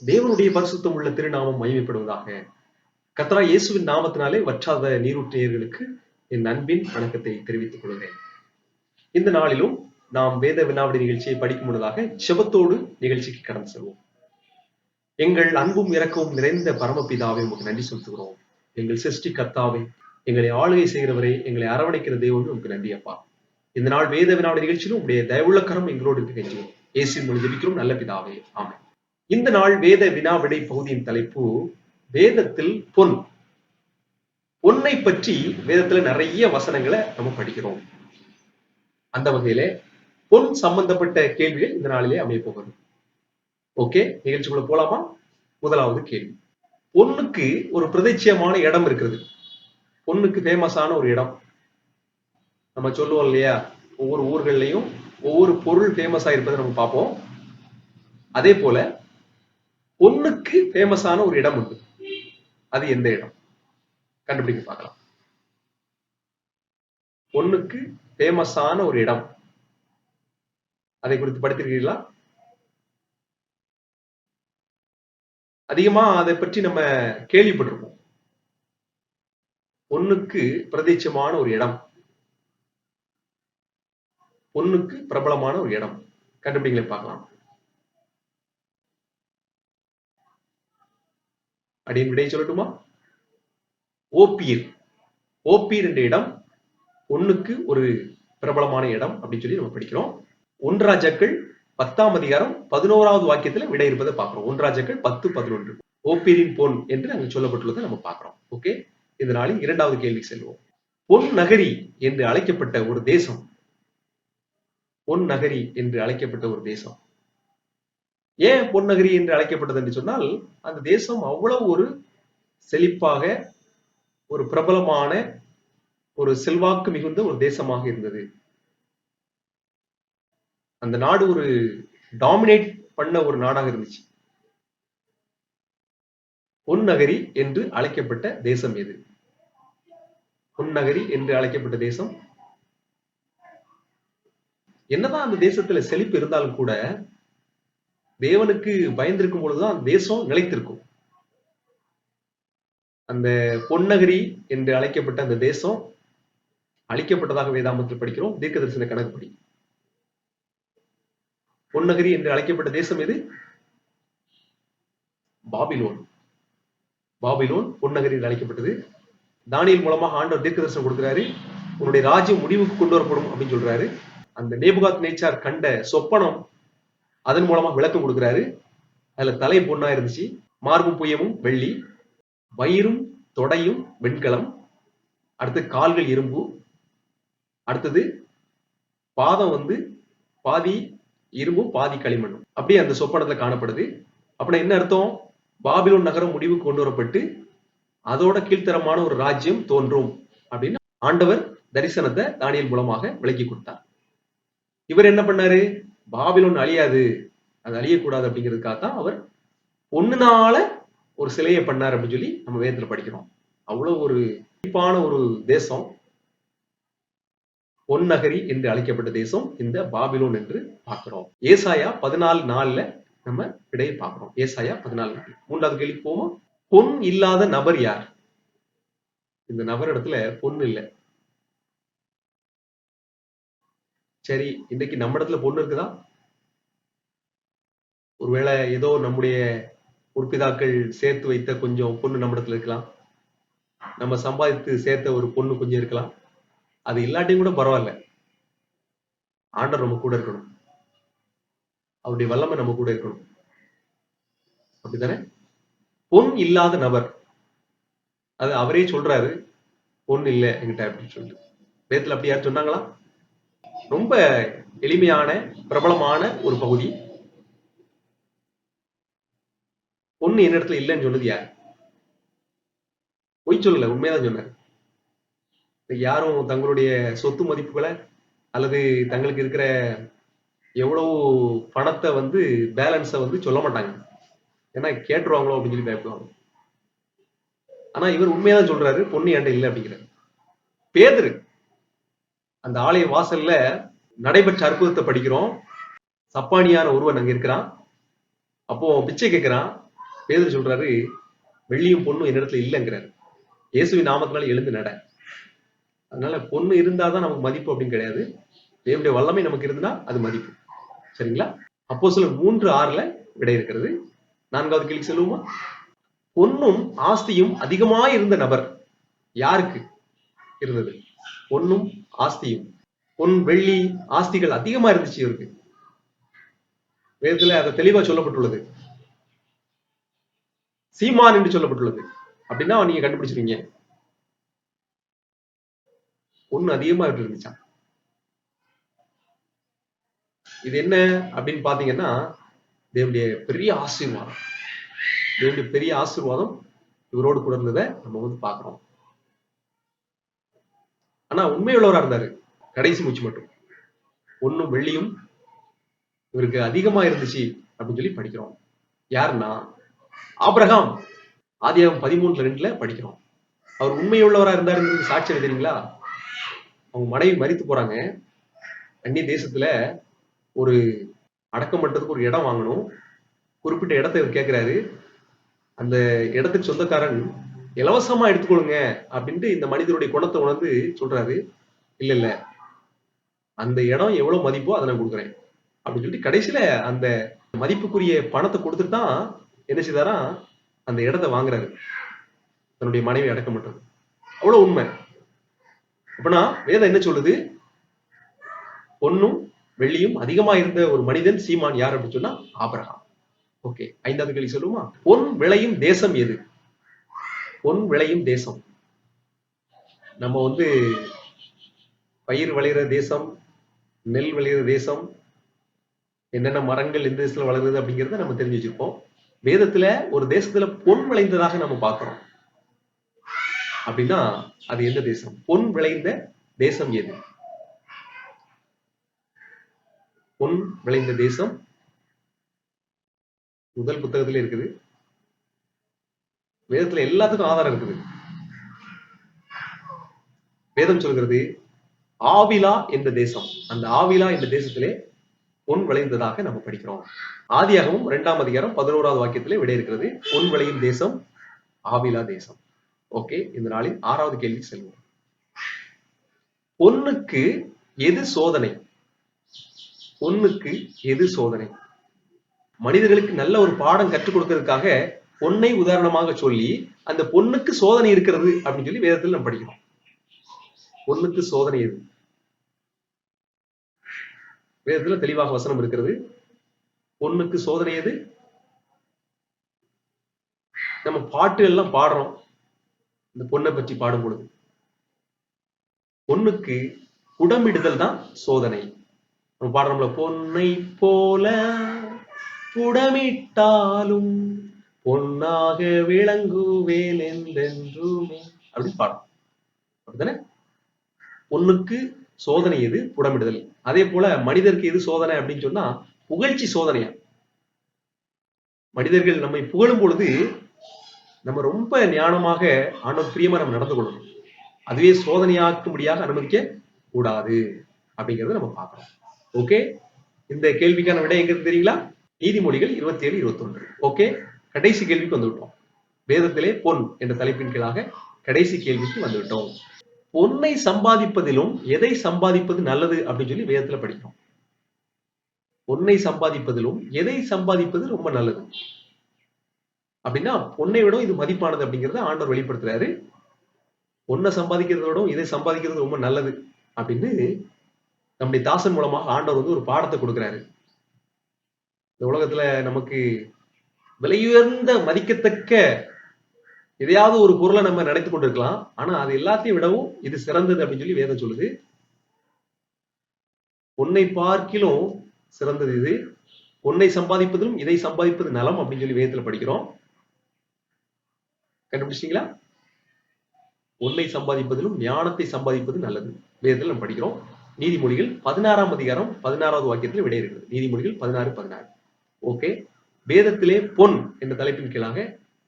தேவனுடைய பரிசுத்தம் உள்ள திருநாமம் மகிமைப்படுவதாக. கர்த்தராகிய இயேசுவின் நாமத்தினாலே வற்றாத நீரூற்றியர்களுக்கு என் அன்பின் வணக்கத்தை தெரிவித்துக் கொள்கிறேன். இந்த நாளிலும் நாம் வேத வினாவடி நிகழ்ச்சியை படிக்கும் முன்னதாக ஜெபத்தோடு நிகழ்ச்சிக்கு கடந்து செல்வோம். எங்கள் அன்பும் இரக்கமும் நிறைந்த பரமபிதாவை உங்களுக்கு நன்றி செலுத்துகிறோம். எங்கள் சிருஷ்டி கர்த்தாவை, எங்களை ஆளுகை செய்கிறவரை, எங்களை அரவணைக்கிற தேவன் உங்களுக்கு நன்றி அப்பா. இந்த நாள் வேத வினாவடி நிகழ்ச்சியிலும் உடைய தயவுள்ள கரம் எங்களோடு இருக்க கெஞ்சுவோம். இயேசுவின் மூலம் ஜெபிக்கிறோம் நல்ல பிதாவே, ஆமென். இந்த நாள் வேத வினாவிடை பகுதியின் தலைப்பு வேதத்தில் பொன். பொன்னை பற்றி வேதத்துல நிறைய வசனங்களை நம்ம படிக்கிறோம். அந்த வகையில பொன் சம்பந்தப்பட்ட கேள்விகள் இந்த நாளிலே அமைய போகிறது. ஓகே, நிகழ்ச்சிக்குள்ள போலாமா? முதலாவது கேள்வி, பொன்னுக்கு ஒரு பிரதிச்சயமான இடம் இருக்கிறது. பொன்னுக்கு ஃபேமஸான ஒரு இடம் நம்ம சொல்லுவோம் இல்லையா? ஒவ்வொரு ஊர்கள்லையும் ஒவ்வொரு பொருள் ஃபேமஸா இருப்பதை நம்ம பார்ப்போம். அதே போல பொன்னுக்கு ஃபேமஸான ஒரு இடம் உண்டு. அது எந்த இடம்? கண்டுபிடிக்க பார்க்கலாம். பொன்னுக்கு ஃபேமஸான ஒரு இடம், அதை குறித்து படித்திருக்கீங்களா? அதிகமா அதை பற்றி நம்ம கேள்விப்பட்டிருப்போம். பொன்னுக்கு பிரதிச்சயமான ஒரு இடம், பொன்னுக்கு பிரபலமான ஒரு இடம், கண்டுபிடிங்களே பார்க்கலாம். அப்படின்னு விடை சொல்லட்டுமா? ஓப்பீர். ஓப்பீர் என்ற இடம் பொன்னுக்கு ஒரு பிரபலமான இடம் அப்படின்னு சொல்லி நம்ம படிக்கிறோம். 1 ராஜாக்கள் 10ஆம் அதிகாரம் 11வது வாக்கியத்துல விடை இருப்பதை பார்க்கிறோம். 1 ராஜாக்கள் 10:11 ஓப்பீரின் பொன் என்று அங்கு சொல்லப்பட்டுள்ளதை நம்ம பார்க்கிறோம். ஓகே, இந்த நாளில் இரண்டாவது கேள்விக்கு செல்வோம். பொன் நகரி என்று அழைக்கப்பட்ட ஒரு தேசம். பொன் நகரி என்று அழைக்கப்பட்ட ஒரு தேசம் ஏன் பொன்னகரி என்று அழைக்கப்பட்டது என்று சொன்னால், அந்த தேசம் அவ்வளவு ஒரு செழிப்பாக, ஒரு பிரபலமான, ஒரு செல்வாக்கு மிகுந்த ஒரு தேசமாக இருந்தது. அந்த நாடு ஒரு டாமினேட் பண்ண ஒரு நாடாக இருந்துச்சு. பொன்னகரி என்று அழைக்கப்பட்ட தேசம் எது? பொன்னகரி என்று அழைக்கப்பட்ட தேசம். என்னதான் அந்த தேசத்துல செழிப்பு இருந்தாலும் கூட தேவனுக்கு பயந்திருக்கும் பொழுதுதான் அந்த தேசம் நிலைத்திருக்கும். அந்த பொன்னகரி என்று அழைக்கப்பட்ட அந்த தேசம் அழிக்கப்பட்டதாக வேதாமத்தில் படிக்கிறோம். தீர்க்க தரிசன கணக்குப்படி பொன்னகரி என்று அழைக்கப்பட்ட தேசம் எது? பாபிலோன். பாபிலோன் பொன்னகரி என்று அழைக்கப்பட்டது. தானியேல் மூலமாக ஆண்டவர் தீர்க்க தரிசனம் கொடுக்கிறாரு. உன்னுடைய ராஜ்யம் முடிவுக்கு கொண்டு வரப்படும் அப்படின்னு சொல்றாரு. அந்த நேபுகாத் நேச்சார் கண்ட சொப்பனம் அதன் மூலமா விளக்கம் கொடுக்கிறாரு. அதுல தலை பொண்ணா இருந்துச்சு, மார்பும் புயமும் வெள்ளி, வயிறும் தொடையும் வெண்கலம், அடுத்து கால்கள் இரும்பு, அடுத்தது பாதம் பாதி இரும்பும் பாதி களிமண்ணும். அப்படியே அந்த சொப்பனத்துல காணப்படுது. அப்படின்னா என்ன அர்த்தம்? பாபிலோன் நகரம் முடிவுக்கு கொண்டு வரப்பட்டு அதோட கீழ்த்தரமான ஒரு ராஜ்யம் தோன்றும் அப்படின்னு ஆண்டவர் தரிசனத்தை தானியேல் மூலமாக விளக்கி கொடுத்தார். இவர் என்ன பண்ணாரு? பாபிலோன் அழியாது, அது அழியக்கூடாது அப்படிங்கிறதுக்காக தான் அவர் பொண்ணுனால ஒரு சிலையை பண்ணார் அப்படின்னு சொல்லி நம்ம வேதத்துல படிக்கிறோம். அவ்வளவு ஒரு குறிப்பான ஒரு தேசம், பொன்னகரி என்று அழைக்கப்பட்ட தேசம் இந்த பாபிலோன் என்று பார்க்கிறோம். ஏசாயா 14:4 நம்ம விடையை பார்க்கிறோம். ஏசாயா 14:4. மூன்றாவது கேள்வி போவோம். பொன் இல்லாத நபர் யார்? இந்த நபர் இடத்துல பொண்ணு இல்லை. சரி, இன்னைக்கு நம்ம இடத்துல பொண்ணு இருக்குதா? ஒருவேளை ஏதோ நம்முடைய உறுப்பிதாக்கள் சேர்த்து வைத்த கொஞ்சம் பொண்ணு நம்ம இடத்துல இருக்கலாம். நம்ம சம்பாதித்து சேர்த்த ஒரு பொண்ணு கொஞ்சம் இருக்கலாம். அது இல்லாட்டியும் கூட பரவாயில்ல. ஆண்டவர் நம்ம கூட இருக்கணும், அவருடைய வல்லமை நம்ம கூட இருக்கணும். அப்படித்தானே? பொன் இல்லாத நபர், அது அவரே சொல்றாரு, பொன் இல்லை என்கிட்ட அப்படின்னு சொல்லிட்டு. வேதத்துல அப்படி யார் சொன்னாங்களா? ரொம்ப எளிமையான பிரபலமான ஒரு பகுதி. பொண்ணு என்ன இடத்துல இல்லைன்னு சொன்னது யார்? பொய் சொல்லல, உண்மையாதான் சொன்னார். யாரும் தங்களுடைய சொத்து மதிப்புகளை அல்லது தங்களுக்கு இருக்கிற எவ்வளவு பணத்தை பேலன்ஸை சொல்ல மாட்டாங்க. ஏன்னா கேட்டுருவாங்களோ அப்படின்னு சொல்லி பயப்படுவாங்க. ஆனா இவர் உண்மையாதான் சொல்றாரு, பொண்ணு என்கிட்ட இல்லை அப்படிங்கிறார். பேதுரு அந்த ஆலய வாசல்ல நடைபெற்ற அற்புதத்தை படிக்கிறோம். சப்பானியான ஒருவன் அங்க இருக்கிறான். அப்போ பிச்சை கேட்கிறான். பேதுரு சொல்றாரு, வெள்ளியும் பொண்ணும் என்னிடத்துல இல்லைங்கிறாரு. இயேசுவின் நாமத்தினால எழுந்து நட. அதனால பொண்ணு இருந்தாதான் நமக்கு மதிப்பு அப்படின்னு கிடையாது. தேவனுடைய வல்லமை நமக்கு இருந்தா அது மதிப்பு. சரிங்களா? அப்போஸ்தலர் 3:6 விடை இருக்கிறது. 4வது கேள்வி சொல்லுவோமா? பொன்னும் ஆஸ்தியும் அதிகமாய் இருந்த நபர் யாருக்கு இருந்தது? பொன்னும் ஆஸ்தியும், பொன் வெள்ளி ஆஸ்திகள் அதிகமா இருந்துச்சு இவருக்கு. வேதத்துல அதை தெளிவா சொல்லப்பட்டுள்ளது. சீமான் என்று சொல்லப்பட்டுள்ளது. அப்படின்னா நீங்க கண்டுபிடிச்சிருவீங்க. பொண்ணு அதிகமா இருந்துச்சா? இது என்ன அப்படின்னு பாத்தீங்கன்னா, தேவனுடைய பெரிய ஆசீர்வாதம். தேவனுடைய பெரிய ஆசீர்வாதம் இவரோடு கூட இருந்ததை நம்ம வந்து பாக்குறோம். ஆனா உண்மையுள்ளவரா இருந்தாரு கடைசி மூச்சு மட்டும். பொன்னும் வெள்ளியும் இவருக்கு அதிகமா இருந்துச்சு அப்படின்னு சொல்லி படிக்கிறோம். யாருன்னா ஆபிரகாம். ஆதியாகமம் 13:2 படிக்கிறோம். அவர் உண்மையுள்ளவரா இருந்தாருங்கிறது சாட்சியம் தெரியுங்களா? அவங்க மனைவி மரித்து போறாங்க. அந்நிய தேசத்துல ஒரு அடக்கம் பண்றதுக்கு ஒரு இடம் வாங்கணும். குறிப்பிட்ட இடத்தை இவர் கேட்கிறாரு. அந்த இடத்துக்கு சொந்தக்காரன் இலவசமா எடுத்துக்கொள்ளுங்க அப்படின்ட்டு இந்த மனிதருடைய குணத்தை உணர்ந்து சொல்றாரு. இல்ல இல்ல, அந்த இடம் எவ்வளவு மதிப்போ அதை நான் கொடுக்குறேன் அப்படின்னு சொல்லிட்டு கடைசியில அந்த மதிப்புக்குரிய பணத்தை கொடுத்துட்டு தான் என்ன செய்தாரா, அந்த இடத்தை வாங்குறாரு. தன்னுடைய மனைவி அடக்கம் பண்றது அவ்வளவு உண்மை. அப்படின்னா வேதம் என்ன சொல்லுது? பொன்னும் வெள்ளியும் அதிகமா இருந்த ஒரு மனிதன் சீமான் யார் அப்படின்னு சொன்னா ஆபிரகாம். ஓகே, 5வது கேள்வி சொல்லுமா? பொன் விளையும் தேசம் எது? பொன் விளையும் தேசம், நம்ம வந்து பயிர் விளைகிற தேசம், நெல் விளைகிற தேசம், என்னென்ன மரங்கள் எந்த தேசத்துல வளருது அப்படிங்கிறத நம்ம தெரிஞ்சு வச்சிருப்போம். வேதத்துல ஒரு தேசத்துல பொன் விளைந்ததாக நம்ம பார்க்கிறோம். அப்படின்னா அது எந்த தேசம்? பொன் விளைந்த தேசம் எது? பொன் விளைந்த தேசம் முதல் புத்தகத்துல இருக்குது. வேதத்துல எல்லாத்துக்கும் ஆதாரம் இருக்குது. வேதம் சொல்கிறது ஆவிலா என்ற தேசம், அந்த ஆவிலா என்ற தேசத்திலே பொன் விளைந்ததாக நம்ம படிக்கிறோம். ஆதியாகமம் 2ஆம் அதிகாரம் 11வது வாக்கியத்திலே விடை இருக்கிறது. பொன் விளையும் தேசம் ஆவிலா தேசம். ஓகே, இந்த நாளில் 6வது கேள்வி செல்வோம். பொன்னுக்கு எது சோதனை? பொன்னுக்கு எது சோதனை? மனிதர்களுக்கு நல்ல ஒரு பாடம் கற்றுக் கொடுக்கிறதுக்காக பொன்னை உதாரணமாக சொல்லி அந்த பொன்னுக்கு சோதனை இருக்கிறது அப்படின்னு சொல்லி வேதத்தில் நம்ம படிக்கிறோம். பொன்னுக்கு சோதனை எது? வேதத்துல தெளிவாக வசனம் இருக்கிறது. பொன்னுக்கு சோதனை எது? நம்ம பாட்டு எல்லாம் பாடுறோம் இந்த பொண்ணை பற்றி பாடும் பொழுது. பொன்னுக்கு புடமிடுதல் தான் சோதனை. நம்ம பாடுறோம்ல, பொன்னை போல புடமிட்டாலும் பொன்னாக விளங்குவேல் என்றென்றுமே அப்படின்னு பாடும். அப்படித்தானே? பொன்னுக்கு சோதனை எது? புடமிடுதல். அதே போல மனிதருக்கு எது சோதனை அப்படின்னு சொன்னா புகழ்ச்சி சோதனையா. மனிதர்கள் நம்மை புகழும் பொழுது நம்ம ரொம்ப ஞானமாக ஆண்டவர் பிரியமா நம்ம நடந்து கொள்ளணும். அதுவே சோதனையாக்கும்படியாக அனுமதிக்க கூடாது அப்படிங்கறத நம்ம பார்க்கிறோம். ஓகே, இந்த கேள்விக்கான விடை எங்க தெரியுங்களா? நீதிமொழிகள் 27:21. ஓகே, கடைசி கேள்விக்கு வந்துவிட்டோம். வேதத்திலே பொன் என்ற தலைப்பின் கீழாக கடைசி கேள்விக்கு வந்துவிட்டோம். பொன்னை சம்பாதிப்பதிலும் எதை சம்பாதிப்பது நல்லது அப்படின்னு சொல்லி வேதத்துல படிக்கிறோம். பொன்னை சம்பாதிப்பதிலும் எதை சம்பாதிப்பது ரொம்ப நல்லது அப்படின்னா பொன்னை விட இது மதிப்பானது அப்படிங்கறத ஆண்டவர் வெளிப்படுத்துறாரு. பொன்னை சம்பாதிக்கிறத விட இதை சம்பாதிக்கிறது ரொம்ப நல்லது அப்படின்னு நம்முடைய தாசன் மூலமாக ஆண்டவர் வந்து ஒரு பாடத்தை கொடுக்கிறாரு. இந்த உலகத்துல நமக்கு விலையுயர்ந்த மதிக்கத்தக்க எதையாவது ஒரு பொருளை நம்ம நினைத்து கொண்டிருக்கலாம். ஆனா அது எல்லாத்தையும் விடவும் இது சிறந்தது அப்படின்னு சொல்லி வேதம் சொல்லுது. பொன்னை பார்க்கிலும் சிறந்தது இது. பொன்னை சம்பாதிப்பதிலும் இதை சம்பாதிப்பது நலம் அப்படின்னு சொல்லி வேதத்துல படிக்கிறோம். கண்டுபிடிச்சிங்களா? பொன்னை சம்பாதிப்பதிலும் ஞானத்தை சம்பாதிப்பது நல்லது வேதத்தில் நம்ம படிக்கிறோம். நீதிமொழிகள் 16ஆம் அதிகாரம் 16வது வாக்கியத்தில் விடை இருக்கிறது. நீதிமொழிகள் 16:16. ஓகே, வேதத்திலே பொன் என்ற தலைப்பின் கீழாக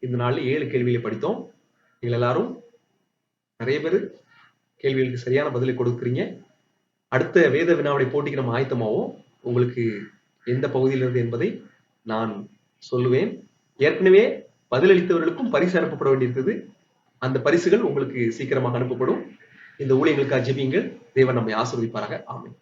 இந்த நாளில் 7 கேள்விகளை படித்தோம். நீங்கள் எல்லாரும் நிறைய பேர் கேள்விகளுக்கு சரியான பதிலை கொடுக்குறீங்க. அடுத்த வேத வினாவுடைய போட்டிக்கு நம்ம ஆயத்தமாவோம். உங்களுக்கு எந்த பகுதியில் இருந்து என்பதை நான் சொல்லுவேன். ஏற்கனவே பதிலளித்தவர்களுக்கும் பரிசு அனுப்பப்பட வேண்டியிருந்தது. அந்த பரிசுகள் உங்களுக்கு சீக்கிரமாக அனுப்பப்படும். இந்த ஊழியர்களுக்காக ஜெபியுங்கள். தேவன் நம்மை ஆசீர்வதிப்பாராக. ஆமென்.